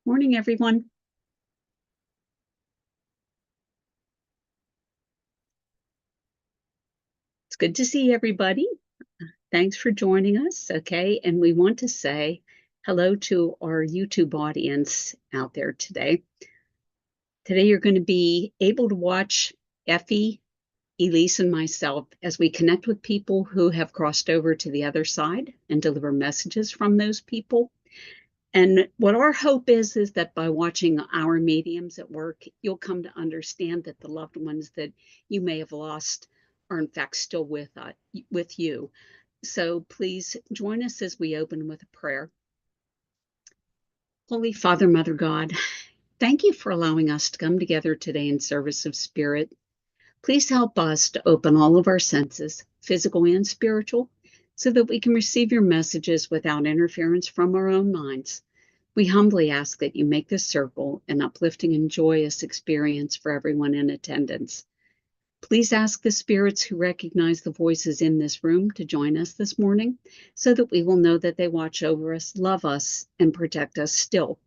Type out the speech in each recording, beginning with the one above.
Morning, everyone. It's good to see everybody. Thanks for joining us. Okay. And we want to say hello to our YouTube audience out there today. Today, you're going to be able to watch Effie, Elise, and myself as we connect with people who have crossed over to the other side and deliver messages from those people. And what our hope is that by watching our mediums at work, you'll come to understand that the loved ones that you may have lost are in fact still with you. So please join us as we open with a prayer. Holy Father, Mother God, thank you for allowing us to come together today in service of spirit. Please help us to open all of our senses, physical and spiritual, so that we can receive your messages without interference from our own minds. We humbly ask that you make this circle an uplifting and joyous experience for everyone in attendance. Please ask the spirits who recognize the voices in this room to join us this morning so that we will know that they watch over us, love us, and protect us still.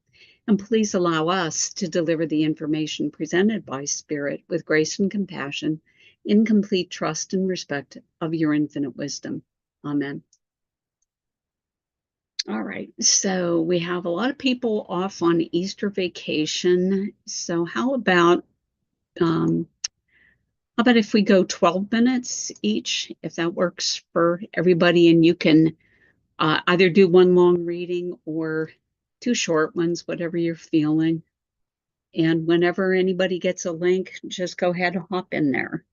And please allow us to deliver the information presented by Spirit with grace and compassion, in complete trust and respect of your infinite wisdom. Amen. All right, so we have a lot of people off on Easter vacation. So how about if we go 12 minutes each, if that works for everybody, and you can either do one long reading or two short ones, whatever you're feeling. And whenever anybody gets a link, just go ahead and hop in there.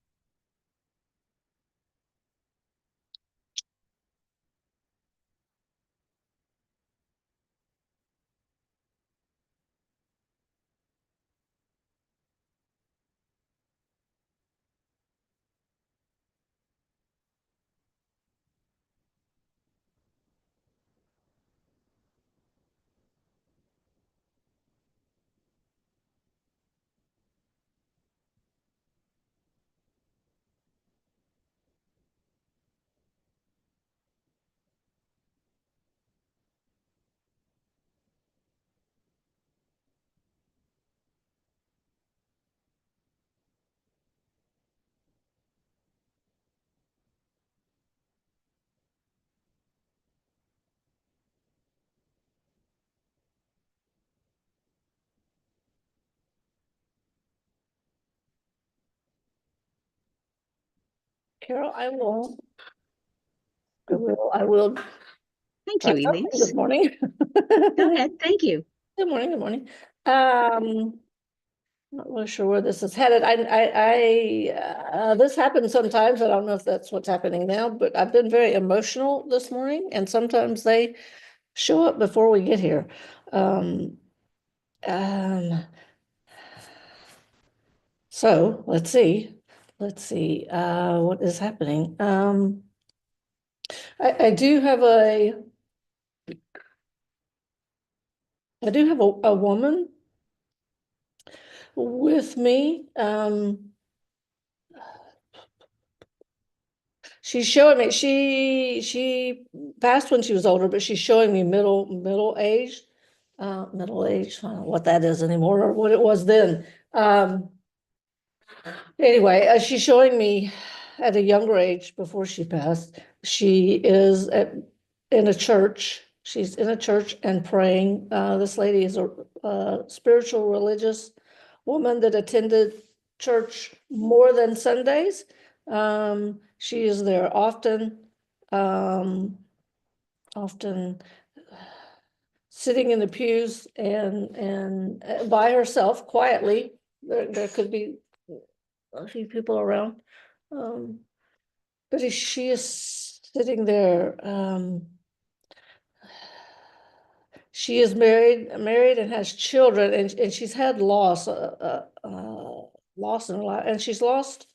Carol, I will. Thank you, Elise. Good morning. Go ahead. Thank you. Good morning. Good morning. Not really sure where this is headed. This happens sometimes. I don't know if that's what's happening now, but I've been very emotional this morning, and sometimes they show up before we get here. So let's see. What is happening. I do have a woman with me. She's showing me, she passed when she was older, but she's showing me middle age. Middle age, I don't know what that is anymore or what it was then. Anyway, she's showing me at a younger age before she passed. She is in a church. She's in a church and praying. This lady is a spiritual religious woman that attended church more than Sundays. She is there often sitting in the pews and by herself quietly. There could be a few people around, but she is sitting there. She is married and has children, and she's had loss in her life, and she's lost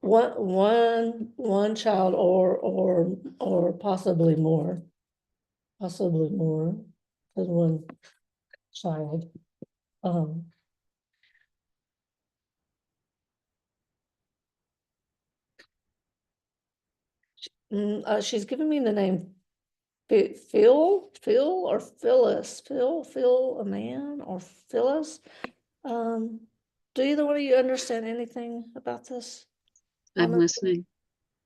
one child or possibly more than one child. She's given me the name Phil or Phyllis? Phil, a man, or Phyllis? Do either one of you understand anything about this? I'm listening.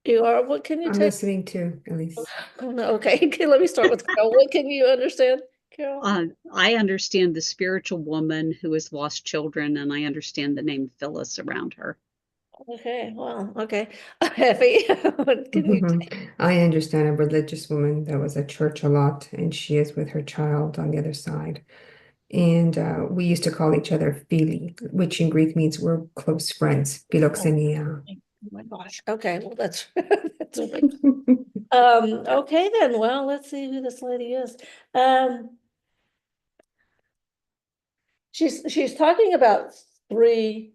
You are, what can you I'm take? listening too, Elise. Oh, no, okay, okay, let me start with Carol. What can you understand, Carol? I understand the spiritual woman who has lost children, and I understand the name Phyllis around her. Okay, well, okay. Effie, what can you take? I understand a religious woman that was at church a lot, and she is with her child on the other side. And we used to call each other Phili, which in Greek means we're close friends. Philoxenia. Oh my gosh, okay, well, that's, that's a big. Okay then, well, let's see who this lady is. She's talking about three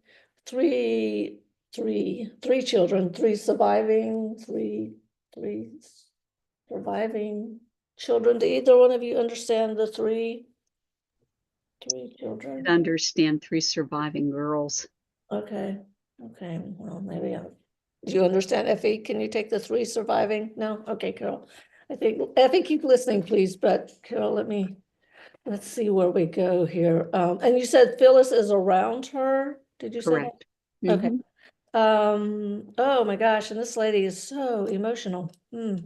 children, three surviving children. Do either one of you understand the three I children? understand 3 surviving girls. Okay, okay, well, maybe do you understand, Effie? Can you take the 3 surviving? No? Okay, Carol. I think, Effie, keep listening, please, but Carol, let's see where we go here. And you said Phyllis is around her? Did you say that? Correct. Okay. Mhm. Oh my gosh, and this lady is so emotional. It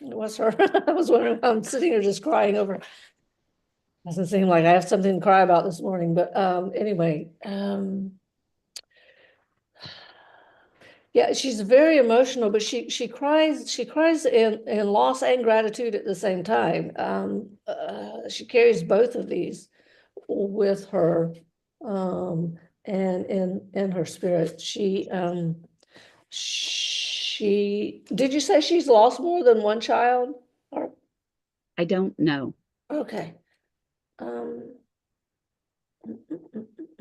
was her. I was wondering, I'm sitting here just crying over. Doesn't seem like I have something to cry about this morning, but anyway, yeah, she's very emotional, but she cries in loss and gratitude at the same time. She carries both of these with her, and in her spirit. She did you say she's lost more than one child? Or I don't know. okay. Um, mm,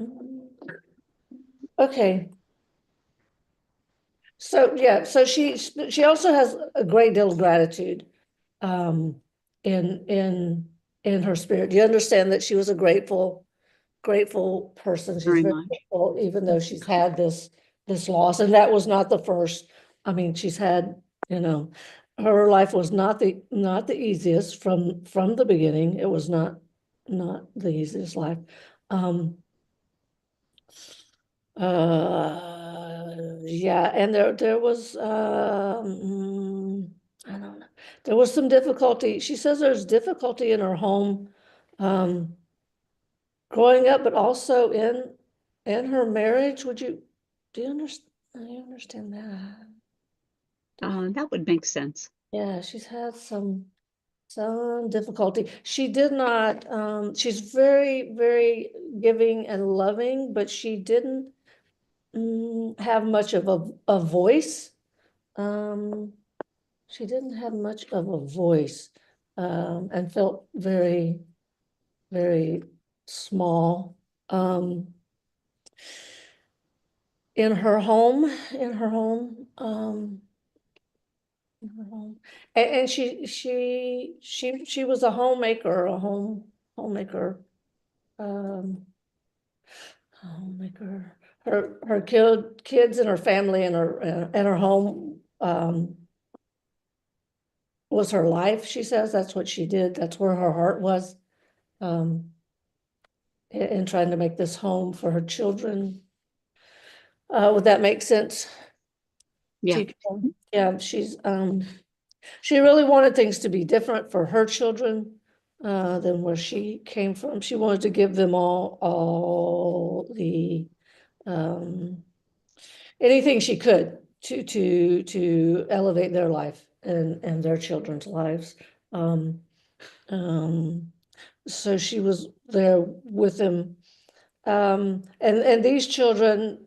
mm, okay. So yeah, so she also has a great deal of gratitude um in in her spirit. Do you understand that she was a grateful person? She's Very very much. grateful, even though she's had this loss, and that was not the first. I mean, she's had, her life was not the easiest from the beginning. It was not the easiest life. Um, yeah, and there was I don't know. There was some difficulty. She says there's difficulty in her home growing up, but also in her marriage. Do you understand? You understand that? That would make sense. Yeah, she's had some difficulty. She did not, she's very, very giving and loving, but she didn't have much of a voice. She didn't have much of a voice, and felt very, very small. In her home, in her home, in her home. And she was a homemaker, homemaker. Um, homemaker. Her kids and her family and her home was her life, she says. That's what she did. That's where her heart was. In trying to make this home for her children. Would that make sense? Yeah. Yeah, she really wanted things to be different for her children than where she came from. She wanted to give them all the anything she could to elevate their life and their children's lives. Um, so she was there with them. And these children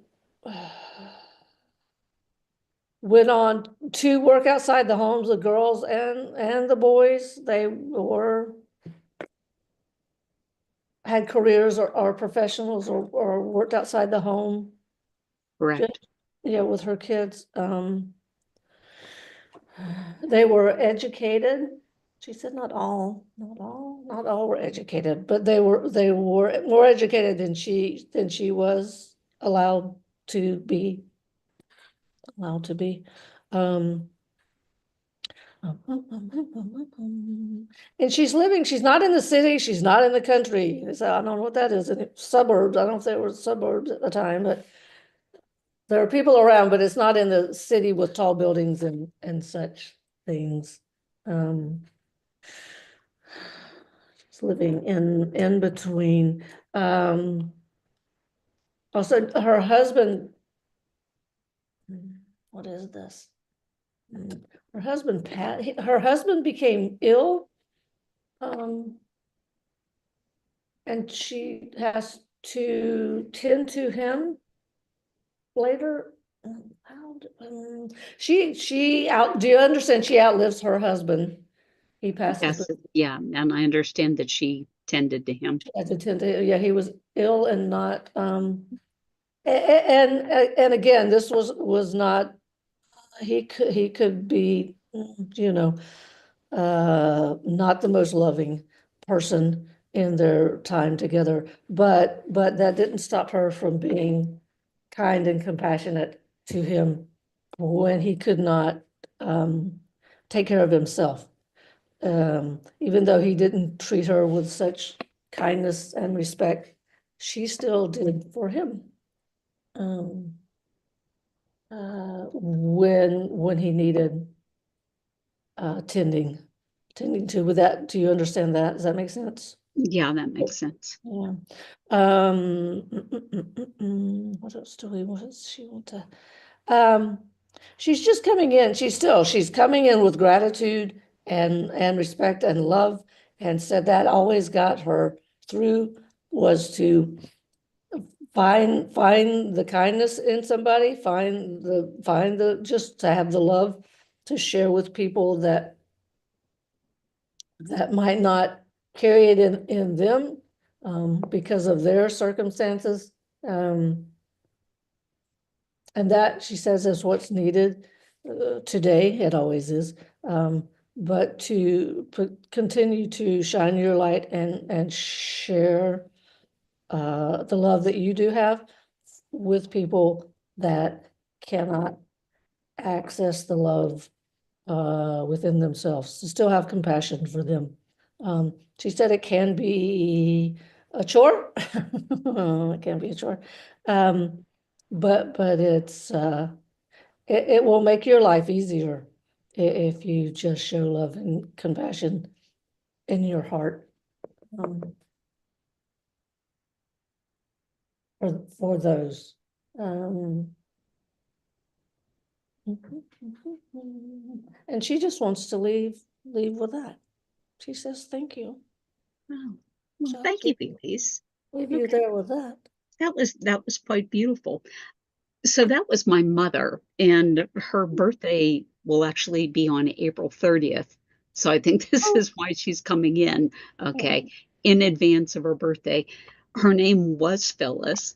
went on to work outside the homes, the girls and the boys. They had careers or professionals or worked outside the home. Correct. Yeah, with her kids. They were educated. She said not all were educated, but they were more educated than she was allowed to be. Allowed to be. And she's not in the city, she's not in the country. So I don't know what that is, in suburbs. I don't know if they were suburbs at the time, but there are people around, but it's not in the city with tall buildings and such things. She's living in between. Also, her husband, what is this? Her husband, her husband became ill. And she has to tend to him later. Do you understand? She outlives her husband. He passes. Yes, yeah, and I understand that she tended to him. She had to tend to, yeah, he was ill and not, and again, this was not, he could be, not the most loving person in their time together, but that didn't stop her from being kind and compassionate to him when he could not take care of himself. Even though he didn't treat her with such kindness and respect, she still did for him. When he needed tending to. With that, do you understand that? Does that make sense? Yeah, that makes sense. Yeah. What else what does she want to? She's just coming in. She's coming in with gratitude and respect and love, and said that always got her through, was to find the kindness in somebody, find the just to have the love to share with people that might not carry it in them because of their circumstances. And that, she says, is what's needed today. It always is. But to continue to shine your light and share the love that you do have with people that cannot access the love within themselves, to still have compassion for them. She said it can be a chore. It can be a chore. But it's it will make your life easier if you just show love and compassion in your heart for those. And she just wants to leave with that. She says, thank you. Oh, well, So thank you, Elise. leave you there with that. That was quite beautiful. So that was my mother, and her birthday will actually be on April 30th. So I think this is why she's coming in, okay, in advance of her birthday. Her name was Phyllis.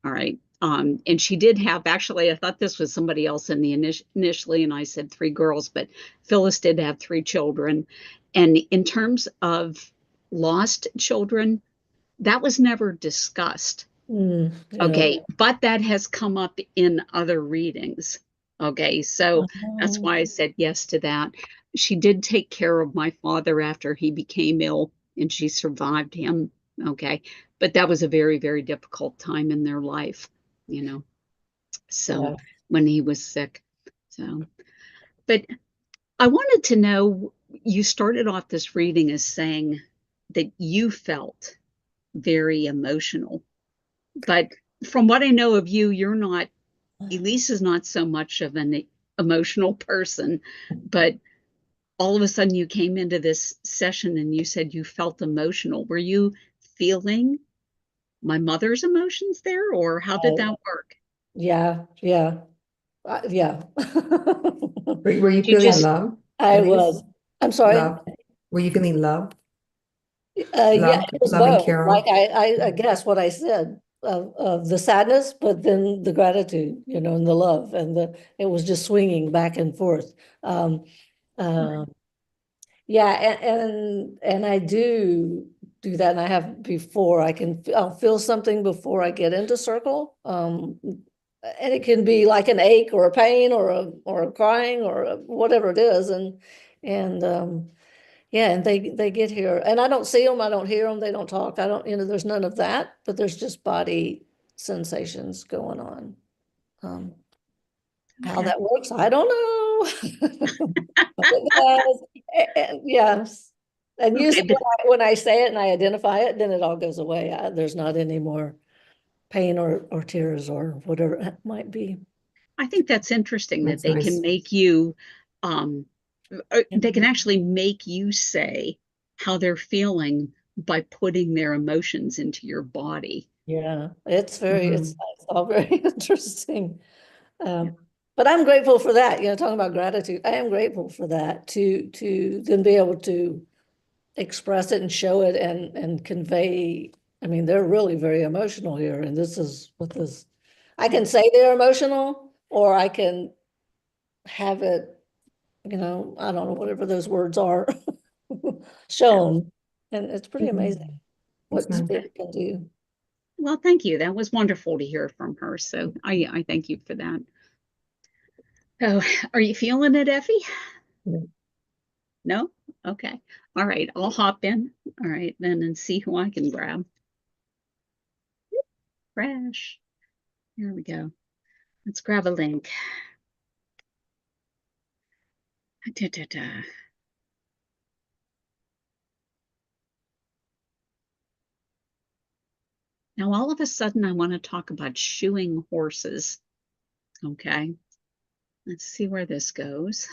All right. And she did have, actually, I thought this was somebody else in the initially, and I said 3 girls, but Phyllis did have 3 children. And in terms of lost children, that was never discussed. Yeah. Okay, but that has come up in other readings. Okay, so that's why I said yes to that. She did take care of my father after he became ill, and she survived him. Okay, but that was a very, very difficult time in their life, you know. So Yeah. when he was sick. So, but I wanted to know, you started off this reading as saying that you felt very emotional. But from what I know of you, Elise is not so much of an emotional person, but all of a sudden you came into this session and you said you felt emotional. Were you feeling my mother's emotions there, or how did that work? Yeah. Yeah. Were you You feeling just, love, I Elise? was. I'm sorry. Love? Were you feeling love? Yeah, it was Loving both. Like Carol? I guess what I said of the sadness, but then the gratitude, and the love, and it was just swinging back and forth. Uh, yeah, and I do that, and I have before. I'll feel something before I get into circle. and it can be like an ache or a pain or a crying or whatever it is, and yeah, and they get here, and I don't see them, I don't hear them, they don't talk, I don't, there's none of that, but there's just body sensations going on. How Okay. that works, I don't know. But it does. Yes. And Okay, usually but when I say it and I identify it, then it all goes away. There's not any more pain or tears or whatever it might be. I think that's interesting that That's they can nice. make you, they can actually make you say how they're feeling by putting their emotions into your body. Yeah, it's Mhm. all very interesting. But I'm grateful for that, talking about gratitude. I am grateful for that to then be able to express it and show it and convey. I mean, they're really very emotional here, and this is what this. I can say they're emotional, or I can have it, I don't know, whatever those words are, shown, and it's pretty amazing That's what nice. spirit can do. Well, thank you. That was wonderful to hear from her. So I thank you for that. Oh, are you feeling it, Effie? Yeah. No? Okay. All right. I'll hop in. All right, then and see who I can grab. Crash. Here we go. Let's grab a link. Da, da, da. Now, all of a sudden, I want to talk about shoeing horses. Okay. Let's see where this goes.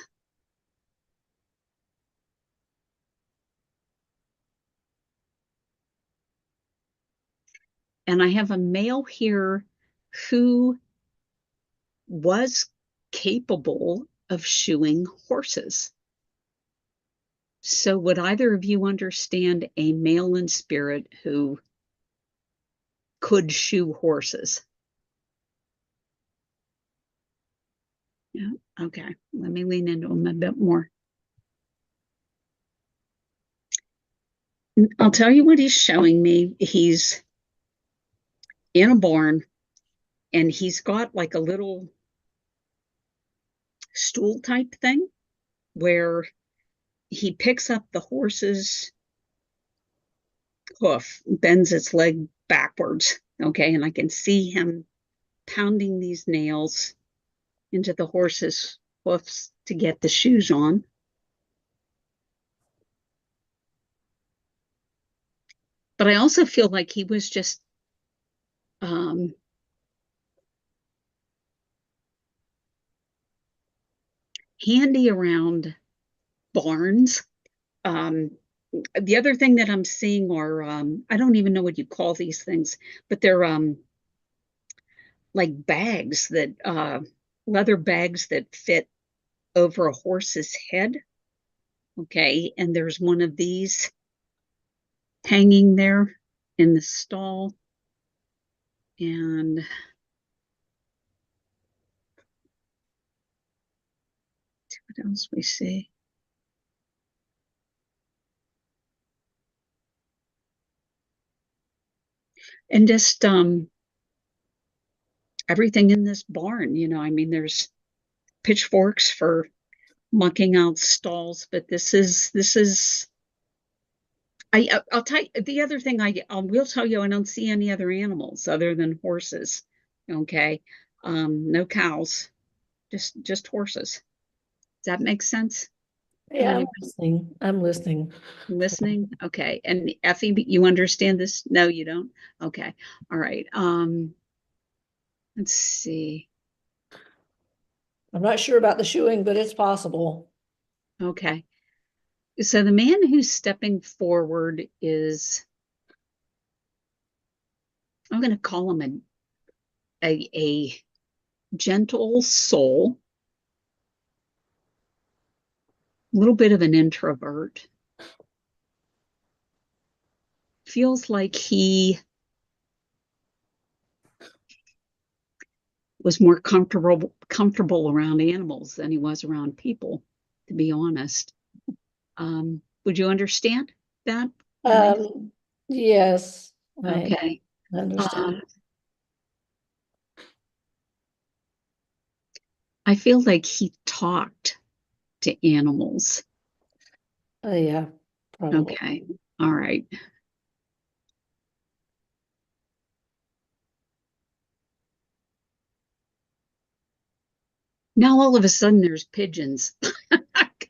And I have a male here who was capable of shoeing horses. So, would either of you understand a male in spirit who could shoe horses? Yeah. Okay. Let me lean into him a bit more. I'll tell you what he's showing me. He's in a barn and he's got like a little stool type thing where he picks up the horse's hoof, bends its leg backwards. Okay. And I can see him pounding these nails into the horse's hoofs to get the shoes on. But I also feel like he was just handy around barns. The other thing that I'm seeing are I don't even know what you call these things, but they're like bags that leather bags that fit over a horse's head. Okay, and there's one of these hanging there in the stall. And what else we see? And just everything in this barn, I mean, there's pitchforks for mucking out stalls, but I'll tell you the other thing I will tell you, I don't see any other animals other than horses. Okay. No cows, just horses. Does that make sense? Am Yeah, I I'm listening. listening? Okay. And Effie, you understand this? No, you don't? Okay. All right. Let's see. I'm not sure about the shoeing, but it's possible. Okay. So the man who's stepping forward is, I'm going to call him a gentle soul, a little bit of an introvert. Feels like he was more comfortable around animals than he was around people, to be honest. Would you understand that? Yes, I Okay. understand. Um, I feel like he talked to animals. Yeah, probably. Okay. All right. Now all of a sudden there's pigeons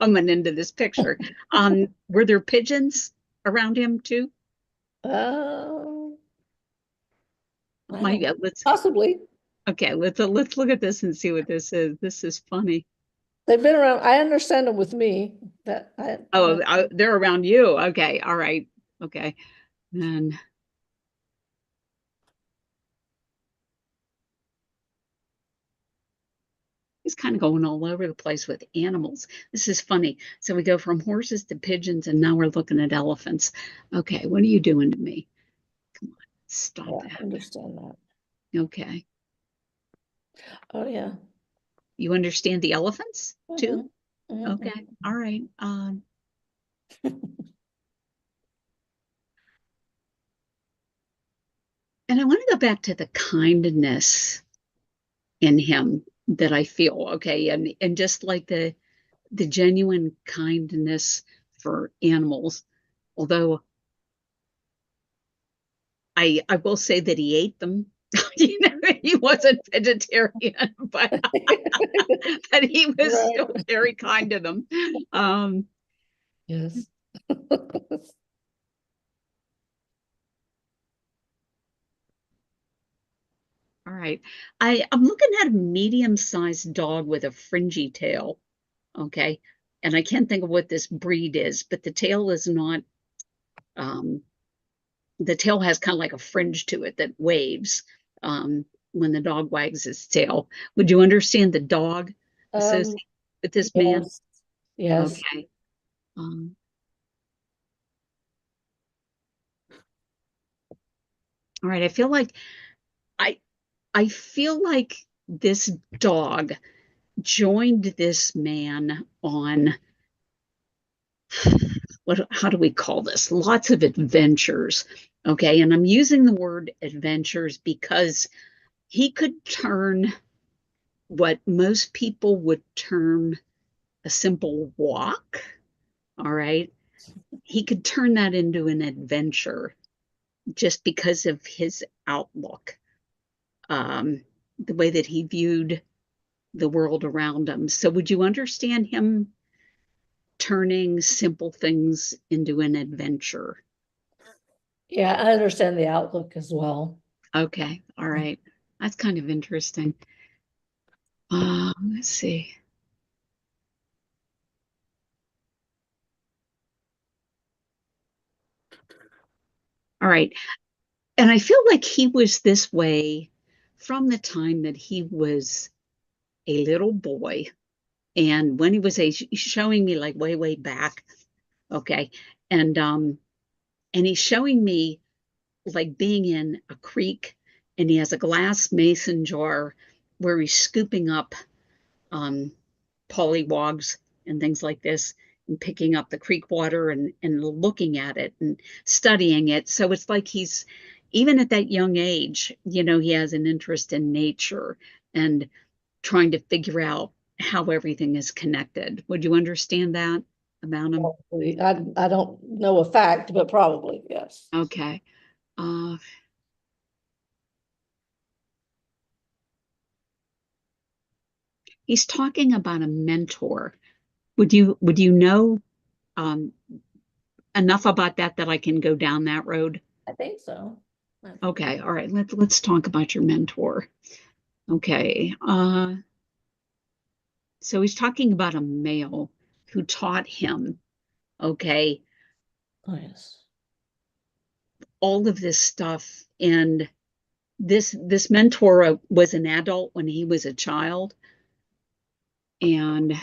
coming into this picture. Were there pigeons around him too? Uh, I My, don't, let's possibly. okay, let's look at this and see what this is. This is funny. They've been around. I understand them with me. That Oh, they're around you. Okay. All right. Okay. Then he's kind of going all over the place with animals. This is funny. So we go from horses to pigeons, and now we're looking at elephants. Okay, what are you doing to me? Come on, stop yeah, I that. understand that. Okay. Oh yeah. You understand the elephants too? Mhm. Mhm, Okay. All right. And I want to go back to the kindness in him that I feel. Okay. And just like the genuine kindness for animals, although I will say that he ate them. You know, he wasn't vegetarian, but but he was Right. still very kind to them. Um, Yes. all right. I'm looking at a medium-sized dog with a fringy tail. Okay. And I can't think of what this breed is, but the tail is not, um, the tail has kind of like a fringe to it that waves when the dog wags its tail. Would you understand the dog Um, associated with this man? yes. Yes. Okay. Um, all right. I I feel like this dog joined this man on what how do we call this? Lots of adventures. Okay. And I'm using the word adventures because he could turn what most people would term a simple walk. All right. He could turn that into an adventure just because of his outlook, the way that he viewed the world around him. So, would you understand him turning simple things into an adventure? Yeah, I understand the outlook as well. Okay. All right. That's kind of interesting. Let's see. All right. And I feel like he was this way from the time that he was a little boy. And when he was showing me like way, way back. Okay. And and he's showing me like being in a creek and he has a glass mason jar where he's scooping up um, pollywogs and things like this and picking up the creek water and looking at it and studying it. So it's like he's, even at that young age, you know, he has an interest in nature and trying to figure out how everything is connected. Would you understand that about him? Probably. I don't know a fact, but probably, yes. Okay. Uh, he's talking about a mentor. Would you know um, enough about that that I can go down that road? I think so. Okay, all right. Let's talk about your mentor. Okay. So he's talking about a male who taught him, okay, Oh, yes. all of this stuff. And this mentor was an adult when he was a child. And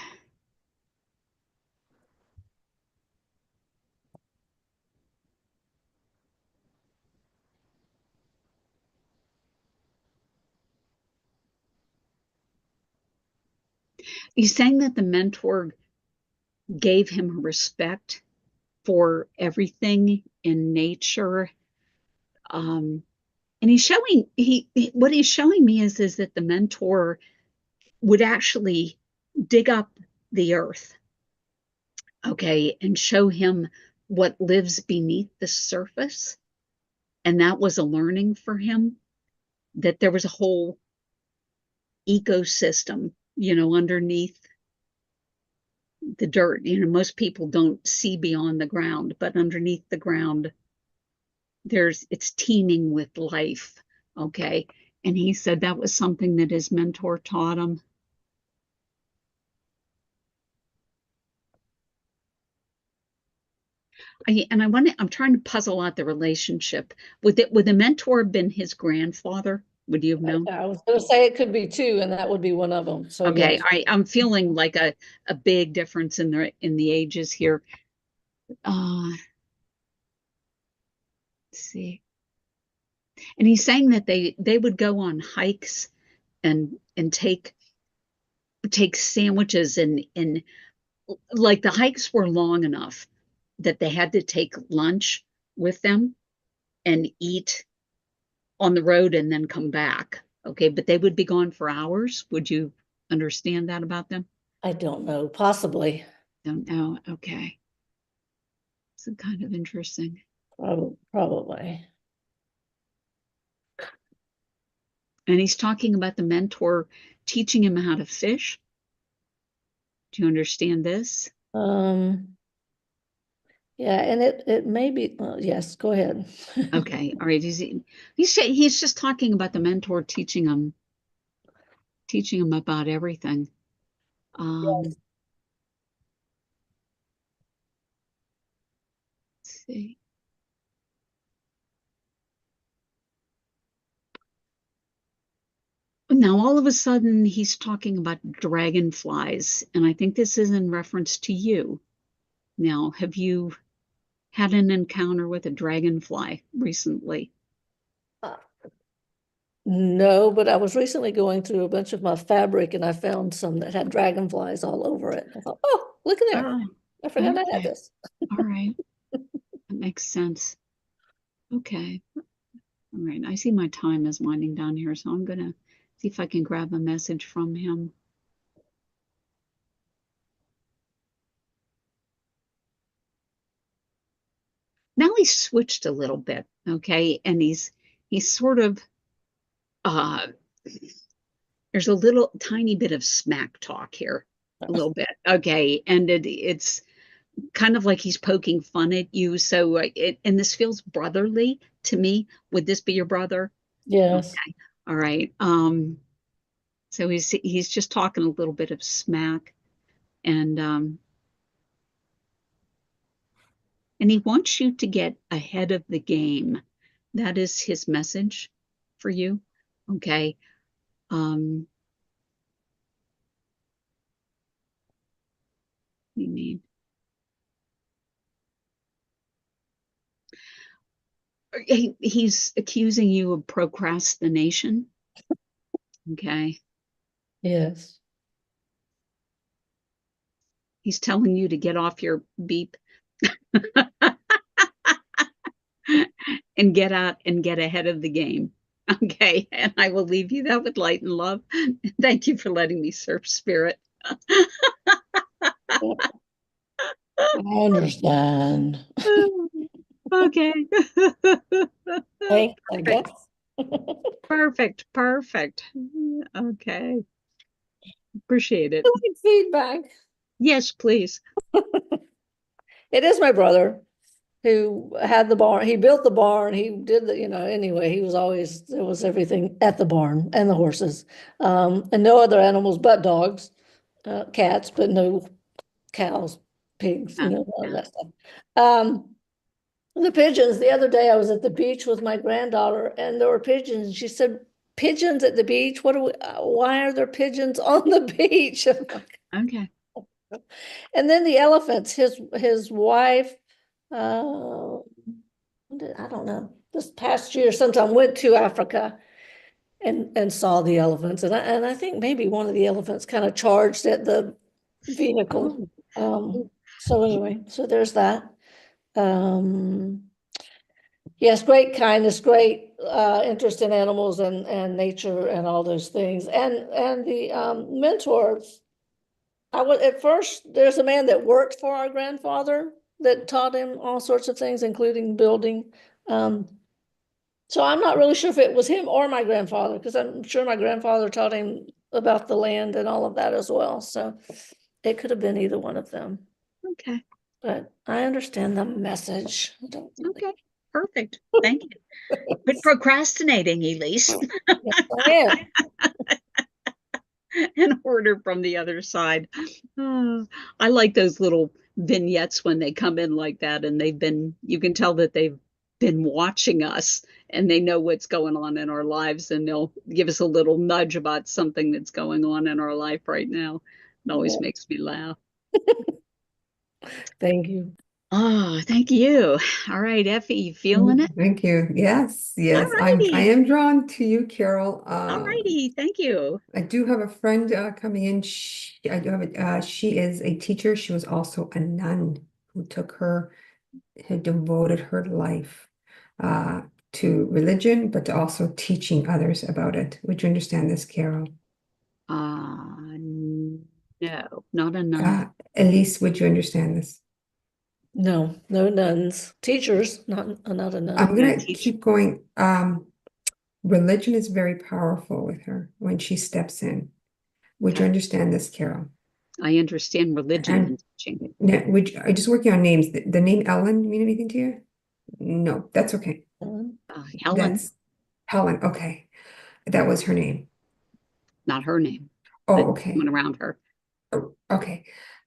he's saying that the mentor gave him a respect for everything in nature. And he's showing what he's showing me is that the mentor would actually dig up the earth, okay, and show him what lives beneath the surface. And that was a learning for him, that there was a whole ecosystem, underneath the dirt. Most people don't see beyond the ground, but underneath the ground, it's teeming with life. Okay. And he said that was something that his mentor taught him. I'm trying to puzzle out the relationship. Would the mentor have been his grandfather? Would you have known? I was going to say it could be two, and that would be one of them. So Okay, yes. I'm feeling like a big difference in the ages here. Let's see. And he's saying that they would go on hikes and take sandwiches, and like the hikes were long enough that they had to take lunch with them and eat on the road and then come back. Okay, but they would be gone for hours. Would you understand that about them? I don't know, possibly. Don't know. Okay. So kind of interesting. Probably. And he's talking about the mentor teaching him how to fish. Do you understand this? Yeah, and it may be, well, yes, go ahead. Okay. All right. He's just talking about the mentor teaching him about everything. Yes. Let's see. Now, all of a sudden, he's talking about dragonflies, and I think this is in reference to you. Now, have you had an encounter with a dragonfly recently? No, but I was recently going through a bunch of my fabric and I found some that had dragonflies all over it. I thought, oh, look at there. Oh, I forgot I okay. had this. All right. That makes sense. Okay. All right. I see my time is winding down here, so I'm going to see if I can grab a message from him. Now he's switched a little bit, okay? And he's sort of uh there's a little tiny bit of smack talk here, a little bit. Okay. And it's kind of like he's poking fun at you. So and this feels brotherly to me. Would this be your brother? Yes. Okay. All right. So he's just talking a little bit of smack, and he wants you to get ahead of the game. That is his message for you. Okay. What do you mean? He's accusing you of procrastination. Okay. Yes. He's telling you to get off your beep and get out and get ahead of the game. Okay. And I will leave you that with light and love. Thank you for letting me serve spirit. I understand. Okay. Thanks, I guess. Perfect. Perfect. Okay. Appreciate it. Feedback. Yes, please. It is my brother who had the barn. He built the barn. He did the, anyway, there was everything at the barn and the horses. And no other animals but dogs, cats, but no cows, pigs, all that stuff. The pigeons, the other day I was at the beach with my granddaughter and there were pigeons. And she said, pigeons at the beach? Why are there pigeons on the beach? Okay. And then the elephants, his wife, I don't know, this past year sometime went to Africa and saw the elephants. And I think maybe one of the elephants kind of charged at the vehicle. So anyway, so there's that. Yes, great kindness, great interest in animals and nature and all those things. And the mentors, I was at first, there's a man that worked for our grandfather that taught him all sorts of things, including building. So I'm not really sure if it was him or my grandfather, because I'm sure my grandfather taught him about the land and all of that as well. So it could have been either one of them. Okay. But I understand the message. I don't really- Okay. Perfect. Thank you. Quit procrastinating, Elise. Yes, I am. An order from the other side. I like those little vignettes when they come in like that, and you can tell that they've been watching us and they know what's going on in our lives, and they'll give us a little nudge about something that's going on in our life right now. It always Yeah. makes me laugh. Thank you. Ah, thank you. All right, Effie, you feeling it? Thank you. Yes, All yes. I righty. am drawn to you, Carol. All righty. Thank you. I do have a friend coming in. She is a teacher. She was also a nun who devoted her life uh, to religion, but to also teaching others about it. Would you understand this, Carol? No, not a nun. Elise, would you understand this? No, no nuns. Teachers, not a nun. I'm No, gonna teach. keep going. Religion is very powerful with her when she steps in. Would you Okay. understand this, Carol? I understand religion And and teaching. now, I just working on names. The name Ellen mean anything to you? No, that's okay. Helen, That's Helen. Okay, that was her name. not her name, but Oh, okay. someone around her. Oh, okay.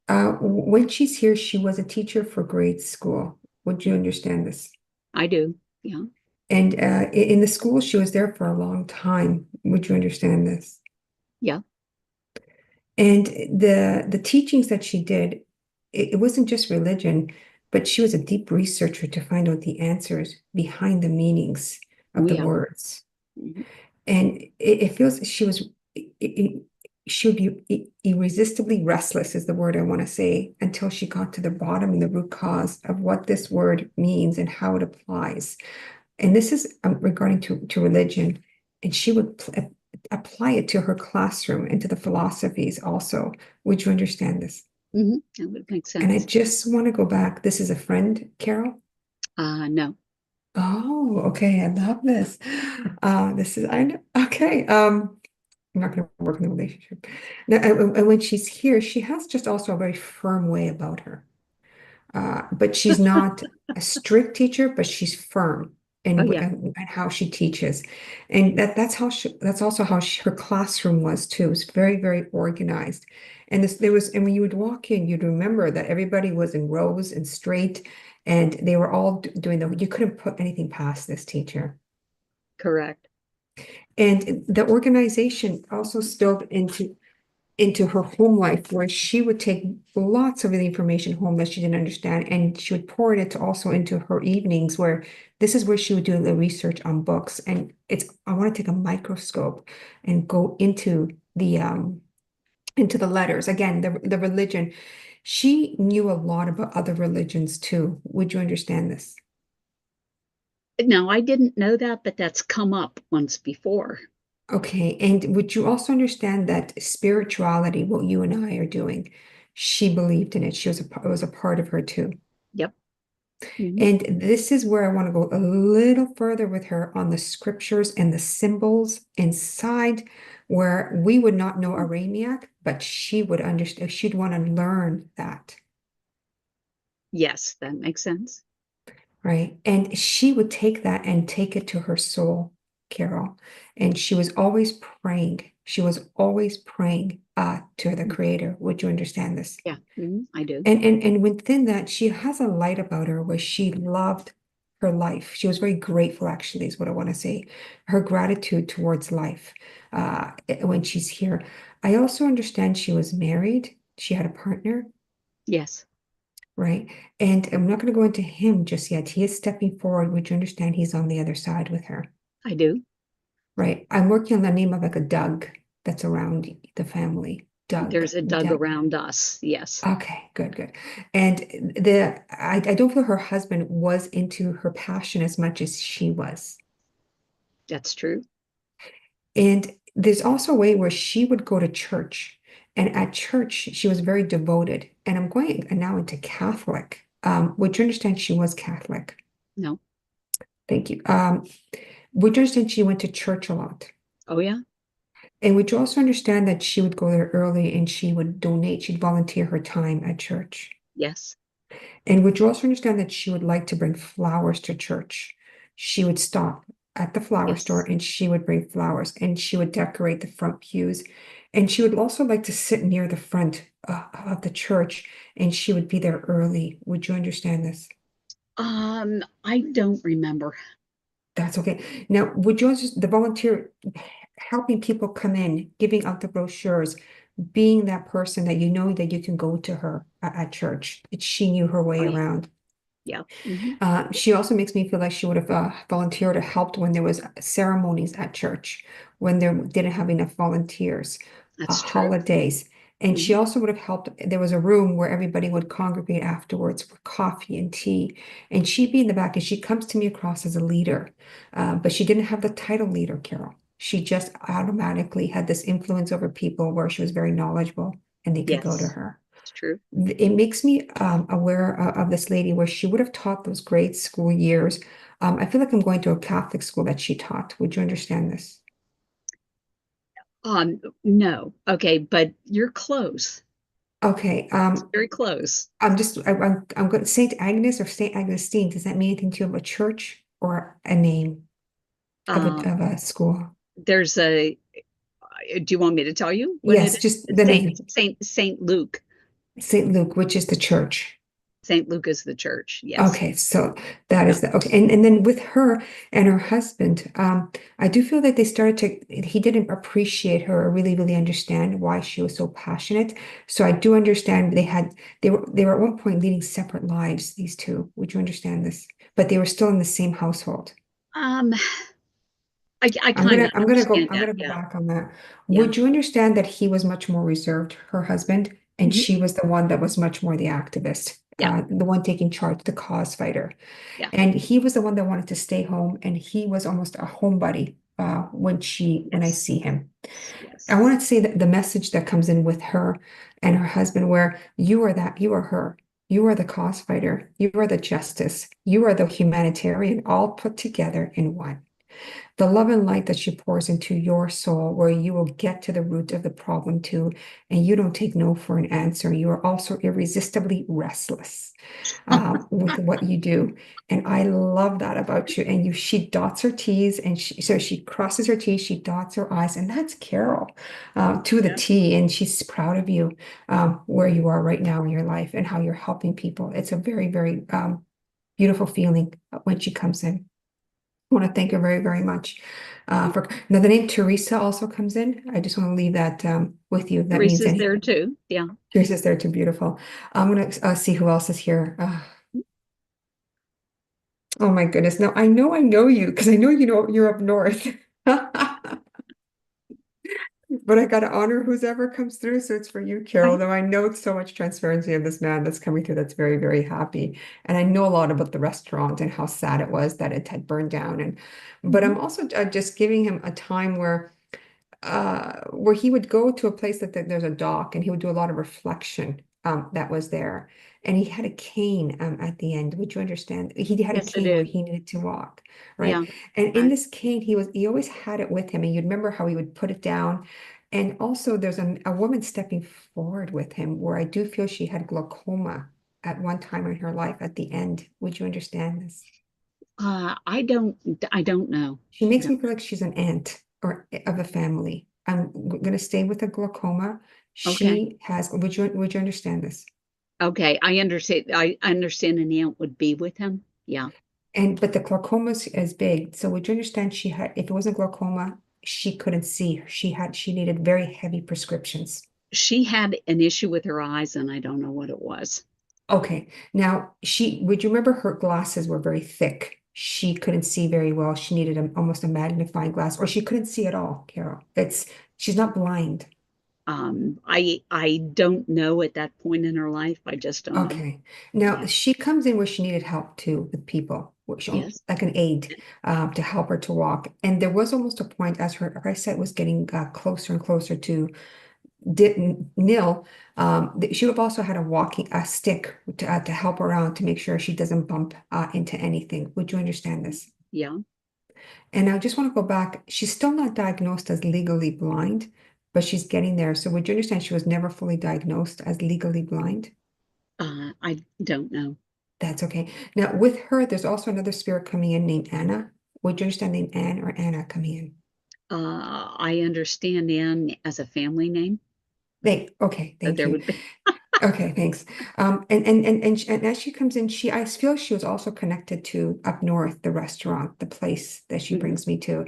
When she's here, she was a teacher for grade school. Would you understand this? I do. Yeah. And in the school, she was there for a long time. Would you understand this? Yeah. And the teachings that she did, it wasn't just religion, but she was a deep researcher to find out the answers behind the meanings Oh, of the yeah. words. Mhm. And it feels she would be irresistibly restless, is the word I want to say, until she got to the bottom and the root cause of what this word means and how it applies. And this is regarding to religion. And she would apply it to her classroom and to the philosophies also. Would you understand this? That would make And I sense. just want to go back. This is a friend, Carol. No. Oh, okay. I love this. I know. Okay. I'm not going to work in the relationship. Now, and when she's here, she has just also a very firm way about her. But she's not a strict teacher, but she's firm Oh, in, yeah. how she teaches. And that's also how her classroom was too. It's very, very organized. And and when you would walk in, you'd remember that everybody was in rows and straight, and they were all doing you couldn't put anything past this teacher. Correct. And the organization also spilled into her home life, where she would take lots of the information home that she didn't understand, and she would pour it into her evenings, where this is where she would do the research on books. And I want to take a microscope and go into the letters again, the religion. She knew a lot about other religions too. Would you understand this? No, I didn't know that, but that's come up once before. Okay, and would you also understand that spirituality, what you and I are doing, she believed in it. It was a part of her too. Yep. Mhm. And this is where I want to go a little further with her on the scriptures and the symbols inside, where we would not know Aramaic, but she would understand. She'd want to learn that, Yes, that makes sense. right? And she would take that and take it to her soul, Carol. And she was always praying. She was always praying to the Creator. Would you understand this? Yeah, I do. And within that, she has a light about her where she loved her life. She was very grateful, actually, is what I want to say. Her gratitude towards life when she's here. I also understand she was married. She had a partner, Yes, right? And I'm not going to go into him just yet. He is stepping forward. Would you understand he's on the other side with her, I do. right? I'm working on the name of like a Doug that's around the family. Doug. There's a Doug around us. Yes, Okay, good, good. And I don't feel her husband was into her passion as much as she was. that's true. And there's also a way where she would go to church, and at church she was very devoted. And I'm going now into Catholic. Would you understand she was Catholic? No. Thank you. Would you understand she went to church a lot? Oh, yeah. And would you also understand that she would go there early and she would donate, she'd volunteer her time at church? Yes. And would you also understand that she would like to bring flowers to church? She would stop at the flower store Yes. and she would bring flowers and she would decorate the front pews. And she would also like to sit near the front of the church and she would be there early. Would you understand this? I don't remember. That's okay. Now, would you also, the volunteer helping people come in, giving out the brochures, being that person that you know that you can go to her at church, that she knew her Oh, way yeah. around. Yeah. She also makes me feel like she would have volunteered or helped when there was ceremonies at church, when there didn't have enough volunteers, That's true. holidays. And she Hmm. also would have helped. There was a room where everybody would congregate afterwards for coffee and tea. And she'd be in the back, and she comes to me across as a leader. But she didn't have the title leader, Carol. She just automatically had this influence over people where she was very knowledgeable and they could go to Yes, her. it's true. It makes me aware of this lady where she would have taught those grade school years. I feel like I'm going to a Catholic school that she taught. Would you understand this? No. Okay, but you're close. Okay. It's very close. I'm going Saint Agnes or Saint Augustine. Does that mean anything to you of a church or a name of Um, a school? there's a, do you want me to tell you what it Yes, is? just It's the name. Saint Luke. Saint Luke, which is the church. Saint Luke is the church. Yes. Okay, so that Yeah. is the okay. And then with her and her husband, I do feel that they started to, he didn't appreciate her or really, really understand why she was so passionate. So I do understand they were at one point leading separate lives, these two. Would you understand this? But they were still in the same household. Um, I kind of understand I'm that. gonna go Yeah. back on that. Yeah. Would you understand that he was much more reserved, her husband, and Hmm. she was the one that was much more the activist, Yeah. the one taking charge, the cause fighter? Yeah. And he was the one that wanted to stay home, and he was almost a homebody when I Yes. see him. I Yes. want to say that the message that comes in with her and her husband, where you are her, you are the cause fighter, you are the justice, you are the humanitarian, all put together in one. The love and light that she pours into your soul, where you will get to the root of the problem too, and you don't take no for an answer. You are also irresistibly restless with what you do. And I love that about you. And she dots her T's, and she crosses her T's, she dots her I's, and that's Carol to the Yeah. T. And she's proud of you where you are right now in your life and how you're helping people. It's a very, very beautiful feeling when she comes in. I want to thank her very, very much for now. The name Teresa also comes in. I just want to leave that with you. If that means Teresa's there anything. too. Yeah. Teresa's there too. Beautiful. I'm gonna see who else is here. Oh my goodness. Now I know you because I know you're up north. But I gotta honor who's ever comes through. So it's for you, Carol. I, Though I know it's so much transparency of this man that's coming through that's very, very happy. And I know a lot about the restaurant and how sad it was that it had burned down. And but mhm. I'm also just giving him a time where he would go to a place there's a dock and he would do a lot of reflection that was there. And he had a cane at the end. Would you understand? He had a Yes, I cane where do. he needed to walk, right? Yeah. And in I, this cane, he always had it with him. And you'd remember how he would put it down. And also there's a woman stepping forward with him where I do feel she had glaucoma at one time in her life at the end. Would you understand this? I don't know. She makes No. me feel like she's an aunt or of a family. I'm going to stay with the glaucoma. Okay. She has, would you understand this? Okay. I understand an aunt would be with him. Yeah. And but the glaucoma is big. So would you understand she had, if it wasn't glaucoma, she couldn't see. She needed very heavy prescriptions. She had an issue with her eyes, and I don't know what it was. Okay. Now would you remember her glasses were very thick? She couldn't see very well. She needed almost a magnifying glass, or she couldn't see at all, Carol. She's not blind. I don't know at that point in her life. I just don't know. Okay. Now Yeah. she comes in where she needed help too with people, which Yes. like an aid to help her to walk. And there was almost a point as her eyesight was getting closer and closer to nil. She would have also had a stick to help her out to make sure she doesn't bump into anything. Would you understand this? Yeah. And I just want to go back. She's still not diagnosed as legally blind, but she's getting there. So would you understand she was never fully diagnosed as legally blind? I don't know. That's okay. Now, with her, there's also another spirit coming in named Anna. Would you understand name Anne or Anna coming in? I understand Anne as a family name. Okay, So thank there you. would be. Okay, thanks. And as she comes in, I feel she was also connected to up north, the restaurant, the place that she Mhm. brings me to.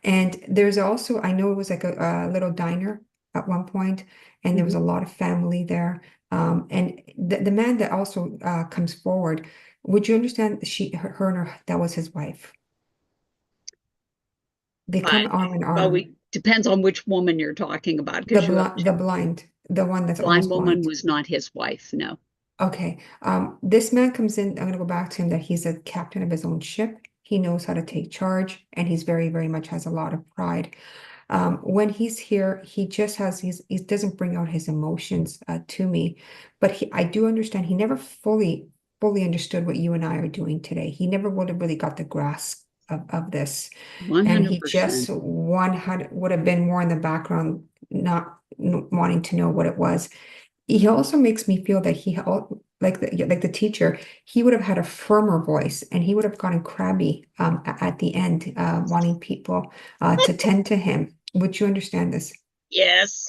And there's also, I know it was like a little diner at one point, and there was Mhm. a lot of family there. And the man that also comes forward, would you understand her and that was his wife? They But come arm in well, arm. we depends on which woman you're talking about because you have The blind, the one that's blind almost woman blind. was not his wife. No. Okay. This man comes in. I'm going to go back to him that he's a captain of his own ship. He knows how to take charge, and he's very, very much has a lot of pride. When he's here, he just has he doesn't bring out his emotions to me, but I do understand he never fully understood what you and I are doing today. He never would have really got the grasp of this, and he just 100%. would have been more in the background, not wanting to know what it was. He also makes me feel that like the teacher, he would have had a firmer voice and he would have gotten crabby at the end, wanting people to tend to him. Would you understand this? Yes.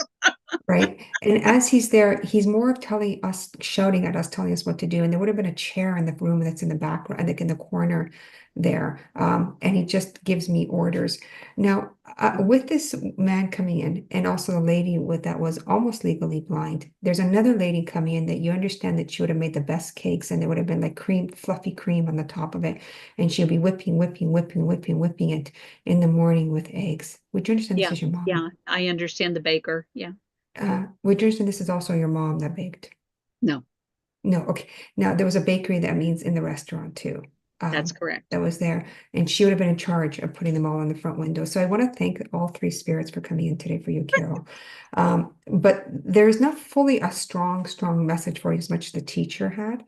Right. And as he's there, he's more of telling us, shouting at us, telling us what to do. And there would have been a chair in the room that's in the background, like in the corner there. And he just gives me orders. Now, with this man coming in, and also the lady with that was almost legally blind, there's another lady coming in that you understand that she would have made the best cakes, and there would have been like cream, fluffy cream on the top of it. And she'll be whipping it in the morning with eggs. Would you understand this Yeah. is your mom? Yeah. I understand the baker. Yeah. Would you understand this is also your mom that baked? No, No, okay. Now there was a bakery that means in the restaurant too. that's correct. That was there, and she would have been in charge of putting them all in the front window. So I want to thank all three spirits for coming in today for you, Carol. But there's not fully a strong message for you as much as the teacher had.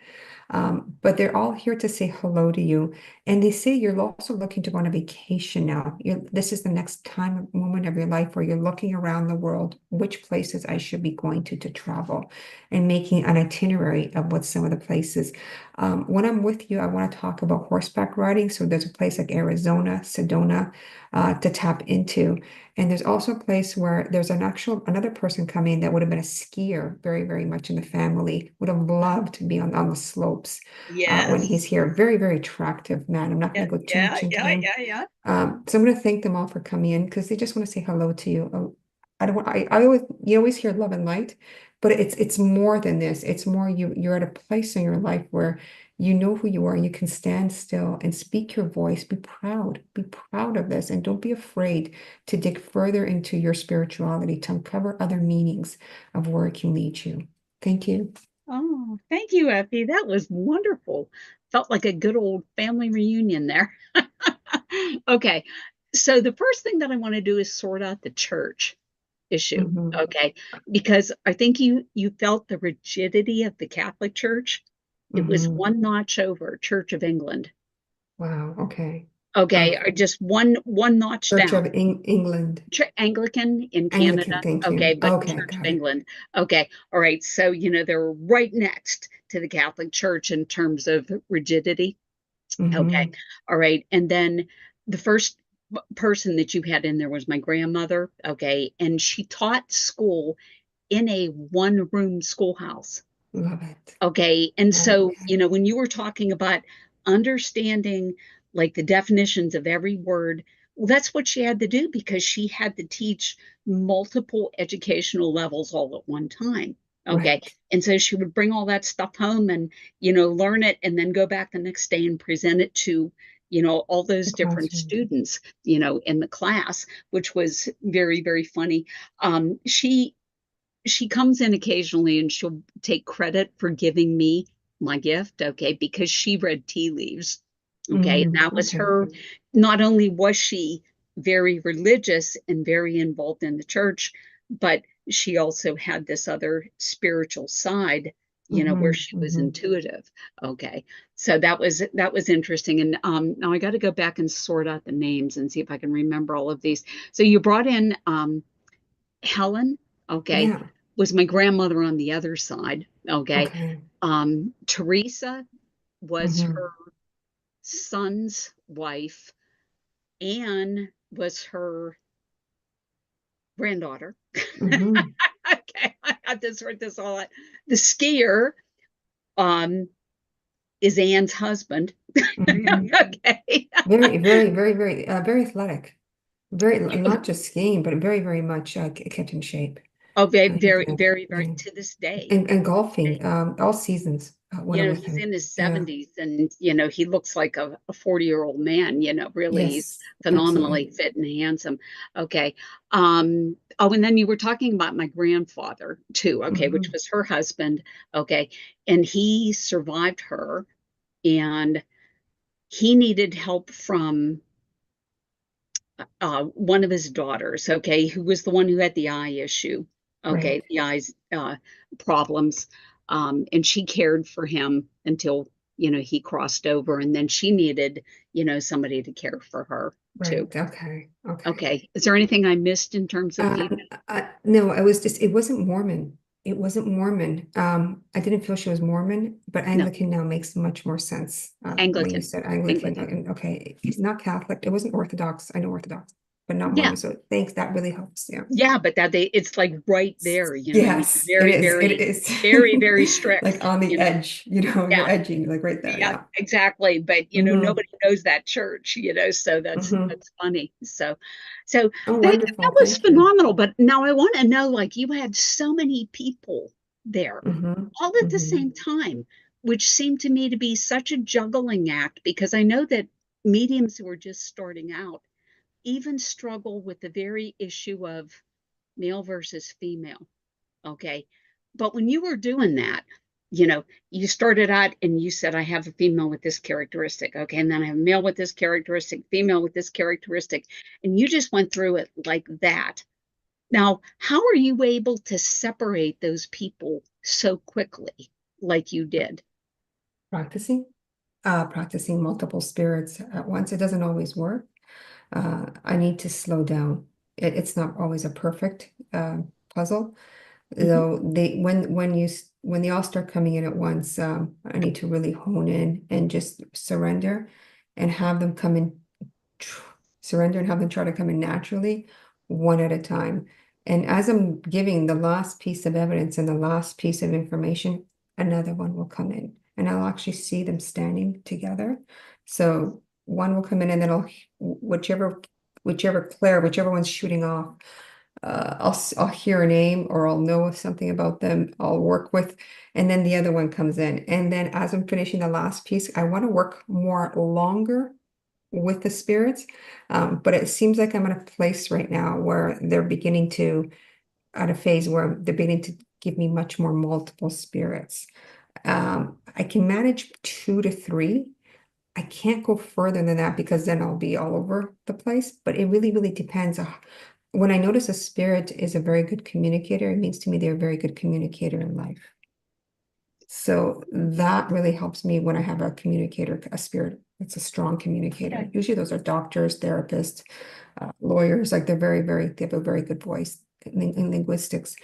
But they're all here to say hello to you. And they say you're also looking to go on a vacation now. This is the next moment of your life where you're looking around the world, which places I should be going to travel, and making an itinerary of what some of the places. When I'm with you, I want to talk about horseback riding. So there's a place like Arizona, Sedona, to tap into. And there's also a place where there's another person coming that would have been a skier, very, very much in the family, would have loved to be on the slopes when he's Yes. here. Very, very attractive man. I'm not Yeah. going to go too Yeah. much into Yeah. him. Yeah. Yeah. So I'm going to thank them all for coming in because they just want to say hello to you. I don't want, I always, you always hear love and light, but it's more than this. It's more you're at a place in your life where you know who you are. You can stand still and speak your voice. Be proud of this, and don't be afraid to dig further into your spirituality to uncover other meanings of where it can lead you. Thank you. Oh, thank you, Effie. That was wonderful. Felt like a good old family reunion there. Okay. So the first thing that I want to do is sort out the church issue. Mhm. Okay. Because I think you felt the rigidity of the Catholic Church. It was Mhm. one notch over Church of England. Wow. Okay. Okay, Okay. or just one notch Church down. of England. Anglican in Anglican. Canada. Thank Okay, you. but Okay. Church of Got it. England. Okay, all right. So, they're right next to the Catholic Church in terms of rigidity. Okay, Hmm. all right. And then the first person that you had in there was my grandmother. Okay, and she taught school in a one-room schoolhouse. Love it. Okay. And so, Okay. when you were talking about understanding like the definitions of every word, well, that's what she had to do because she had to teach multiple educational levels all at one time. Okay. Right. And so she would bring all that stuff home and, learn it and then go back the next day and present it to, all The those different classroom. students, in the class, which was very, very funny. She she comes in occasionally and she'll take credit for giving me my gift, okay, because she read tea leaves. Okay, and that was Okay. her. Not only was she very religious and very involved in the church, but she also had this other spiritual side, where she was intuitive. Okay, so that was interesting. And now I got to go back and sort out the names and see if I can remember all of these. So you brought in Helen, okay, Yeah. was my grandmother on the other side. Okay, Okay. Teresa was Mm-hmm. her son's wife. Anne was her granddaughter. Mm-hmm. Okay, I have to sort this all out. The skier um, is Anne's husband. Mm-hmm. Okay. Very, very, very, very, very athletic. Very, not just skiing, but very, very much kept in shape. Oh, very, He very, did. very, very, Yeah. to this day. And golfing, all seasons when I'm with He's him. in his Yeah. 70s and, he looks like a 40-year-old man, really he's Yes, phenomenally absolutely. fit and handsome. Okay. Oh, and then you were talking about my grandfather too, okay, which Mm-hmm. was her husband. Okay. And he survived her and he needed help from one of his daughters, okay, who was the one who had the eye issue, okay, Right. the eyes problems. And she cared for him until, he crossed over. And then she needed, somebody to care for her Right. too. Okay. Okay. Okay. Is there anything I missed in terms of Uh, people? no, it wasn't Mormon. It wasn't Mormon. I didn't feel she was Mormon, but No, Anglican now makes much more sense. When you Anglican. said Anglican, Anglican. okay, it's not Catholic. It wasn't Orthodox. I know Orthodox, but not Yeah. Mormon. So thanks. That really helps. Yeah. Yeah, but it's like right there, Yes, it very, is. It very, is very, very strict, like on the edge, you're Yeah. edging like right there. Yeah, Yeah. exactly. But Hmm. nobody knows that church, so Hmm. that's funny. So Oh, that wonderful. was Thank you. phenomenal. But now I want to know, like, you had so many people there Hmm. all at the Hmm. same time, which seemed to me to be such a juggling act because I know that mediums who are just starting out even struggle with the very issue of male versus female. Okay. But when you were doing that, you know, you started out and you said, I have a female with this characteristic. Okay. And then I have a male with this characteristic, female with this characteristic. And you just went through it like that. Now, how are you able to separate those people so quickly like you did? Practicing, practicing multiple spirits at once. It doesn't always work. I need to slow down. It's not always a perfect puzzle. Mhm. Though when they all start coming in at once, I need to really hone in and just surrender and have them come in, surrender and have them try to come in naturally, one at a time. And as I'm giving the last piece of evidence and the last piece of information, another one will come in, and I'll actually see them standing together. So one will come in, and then whichever one's shooting off, I'll hear a name or I'll know something about them. I'll work with, and then the other one comes in. And then as I'm finishing the last piece, I want to work more longer with the spirits. But it seems like I'm at a place right now where they're beginning to, at a phase where they're beginning to give me much more multiple spirits. I can manage 2 to 3. I can't go further than that because then I'll be all over the place. But it really, really depends. When I notice a spirit is a very good communicator, it means to me they're a very good communicator in life. So that really helps me when I have a communicator, a spirit that's a strong communicator. Okay. Usually those are doctors, therapists, lawyers, like they have a very good voice in linguistics.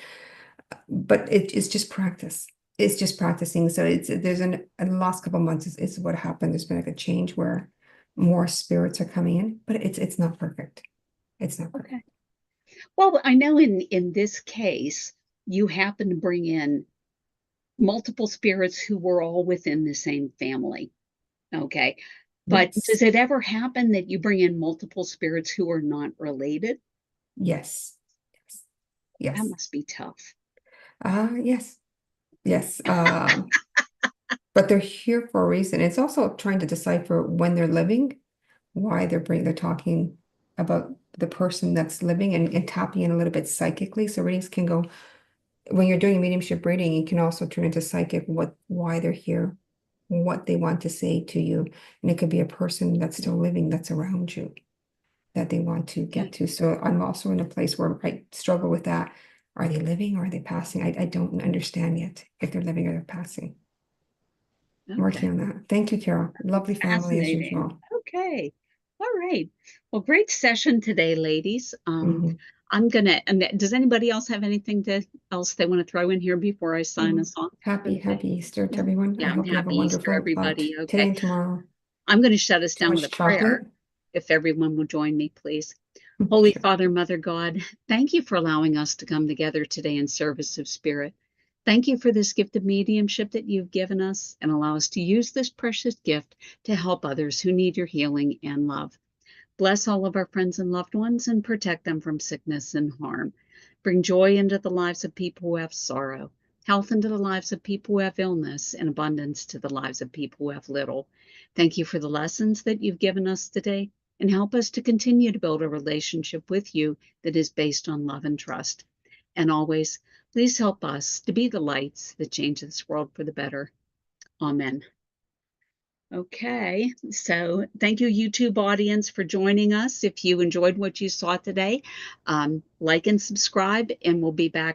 But it's just practice. It's just practicing. So there's in the last couple of months is what happened. There's been like a change where more spirits are coming in, but it's not perfect. It's not perfect. Okay. Well, I know in this case, you happen to bring in multiple spirits who were all within the same family. Okay. But Yes. does it ever happen that you bring in multiple spirits who are not related? Yes. Yes. That Yes. must be tough. Yes. Yes. But they're here for a reason. It's also trying to decipher when they're living, why they're talking about the person that's living and tapping in a little bit psychically. So readings can go when you're doing mediumship reading, you can also turn into psychic, why they're here, what they want to say to you. And it could be a person that's still living that's around you that they want to get to. So I'm also in a place where I struggle with that. Are they living or are they passing? I don't understand yet if they're living or they're passing. I'm working on that. Thank you, Carol. Lovely family as Fascinating. usual. Okay. All right. Well, great session today, ladies. Mhm. I'm gonna, and does anybody else have anything else they want to throw in here before I sign us off? Happy Easter to everyone. Yeah, I I'm hope you have a happy Easter, wonderful everybody. today Okay. and tomorrow. I'm going to shut us Too down with much a prayer. chocolate? If everyone will join me, please. Holy Sure. Father, Mother God, thank you for allowing us to come together today in service of spirit. Thank you for this gift of mediumship that you've given us, and allow us to use this precious gift to help others who need your healing and love. Bless all of our friends and loved ones and protect them from sickness and harm. Bring joy into the lives of people who have sorrow, health into the lives of people who have illness, and abundance to the lives of people who have little. Thank you for the lessons that you've given us today, and help us to continue to build a relationship with you that is based on love and trust. And always, please help us to be the lights that change this world for the better. Amen. Okay, so thank you, YouTube audience, for joining us. If you enjoyed what you saw today, like and subscribe, and we'll be back